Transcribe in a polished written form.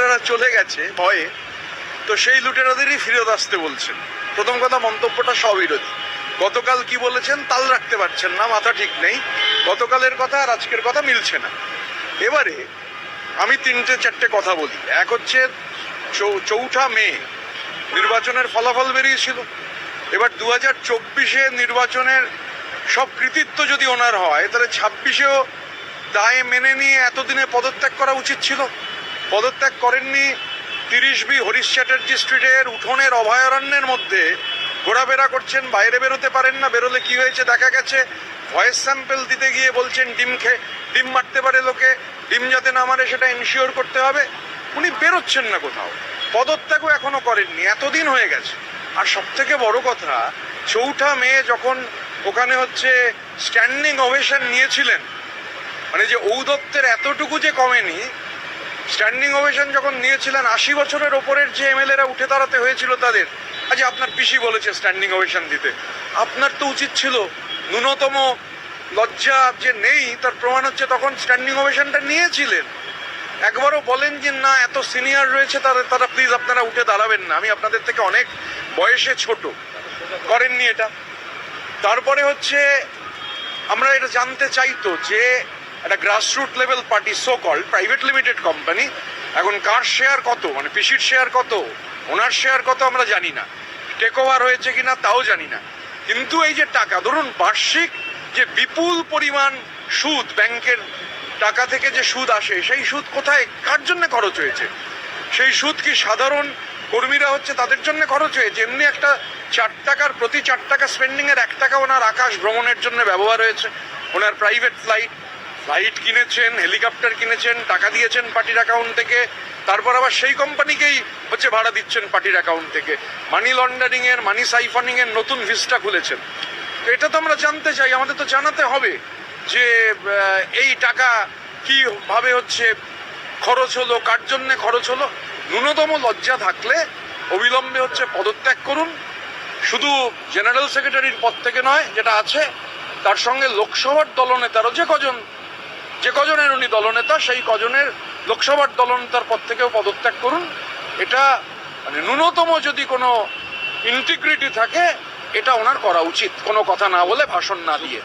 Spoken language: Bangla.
লুটেরারা চলে গেছে ভয়ে, তো সেই লুটেরাদেরই ফিরত আসতে বলছেন। প্রথম কথা, মন্তব্যটা স্ববিরোধী। গতকাল কি বলেছেন তাল রাখতে পারছেন না, মাথা ঠিক নেই। গতকালের কথা আর আজকের কথা মিলছে না। এবারে আমি তিনটে চারটে কথা বলি। এক হচ্ছে 4 মে নির্বাচনের ফলাফল বেরিয়েছিল। এবার 2024 নির্বাচনের সব কৃতিত্ব যদি ওনার হয়, তাহলে 26-এও দায় মেনে নিয়ে এতদিনে পদত্যাগ করা উচিত ছিল। পদত্যাগ করেননি। 30B হরিশ চ্যাটার্জি স্ট্রিটের উঠোনের অভয়ারণ্যের মধ্যে ঘোরাফেরা করছেন, বাইরে বেরোতে পারেন না। বেরোলে কি হয়েছে দেখা গেছে, ভয়েস স্যাম্পল দিতে গিয়ে বলছেন ডিম মারতে পারে লোকে, ডিম যাতে না মারে সেটা এনশিওর করতে হবে। উনি বেরোচ্ছেন না কোথাও, পদত্যাগও এখনো করেননি, এতদিন হয়ে গেছে। আর সব থেকে বড় কথা, 4 মে যখন ওখানে হচ্ছে স্ট্যান্ডিং ওভেশন নিয়েছিলেন, মানে যে ঔদত্তের এতটুকু যে কমেনি, স্ট্যান্ডিং ওভেশন যখন নিয়েছিলেন, 80 বছরের ওপরের যে এমএলএরা উঠে দাঁড়াতে হয়েছিল তাদের। আচ্ছা, আপনার পিসি বলেছে স্ট্যান্ডিং ওভেশন দিতে, আপনার তো উচিত ছিল। ন্যূনতম লজ্জা যে নেই তার প্রমাণ হচ্ছে তখন স্ট্যান্ডিং ওভেশনটা নিয়েছিলেন। একবারও বলেন যে না, এত সিনিয়র রয়েছে তারা প্লিজ আপনারা উঠে দাঁড়াবেন না, আমি আপনাদের থেকে অনেক বয়সে ছোট। করেননি এটা। তারপরে হচ্ছে আমরা এটা জানতে চাইতো যে একটা grassroot level party, so called private limited company, এখন কার শেয়ার কত, মানে পিসির শেয়ার কত, ওনার শেয়ার কত আমরা জানি না, টেক ওভার হয়েছে কিনা তাও জানি না। কিন্তু এই যে টাকা, ধরুন বার্ষিক যে বিপুল পরিমাণ সুদ, ব্যাংকের টাকা থেকে যে সুদ আসে, সেই সুদ কোথায়, কার জন্য খরচ হয়েছে? সেই সুদ কি সাধারণ কর্মীরা হচ্ছে তাদের জন্য খরচ হয়েছে? এমনি একটা 4 টাকার, প্রতি 4 টাকা স্পেন্ডিংয়ের 1 টাকা ওনার আকাশ ভ্রমণের জন্য ব্যবহার হয়েছে। ওনার প্রাইভেট ফ্লাইট কিনেছেন, হেলিকপ্টার কিনেছেন, টাকা দিয়েছেন পার্টির অ্যাকাউন্ট থেকে, তারপর আবার সেই কোম্পানিকেই হচ্ছে ভাড়া দিচ্ছেন পার্টির অ্যাকাউন্ট থেকে। মানি লন্ডারিংয়ের, মানি সাইফনিংয়ের নতুন ভিস্টা খুলেছেন। তো এটা তো আমরা জানতে চাই, আমাদের তো জানাতে হবে যে এই টাকা কীভাবে হচ্ছে খরচ হলো, কার জন্যে খরচ হলো। ন্যূনতম লজ্জা থাকলে অবিলম্বে হচ্ছে পদত্যাগ করুন। শুধু জেনারেল সেক্রেটারির পদ থেকে নয়, যেটা আছে তার সঙ্গে লোকসভার দলনেতারও যে কজনের উনি দলনেতা, সেই কজনের লোকসভার দলনেতার পদ থেকেও পদত্যাগ করুন। এটা মানে ন্যূনতম যদি কোনো ইন্টিগ্রিটি থাকে, এটা ওনার করা উচিত, কোনো কথা না বলে, ভাষণ না দিয়ে।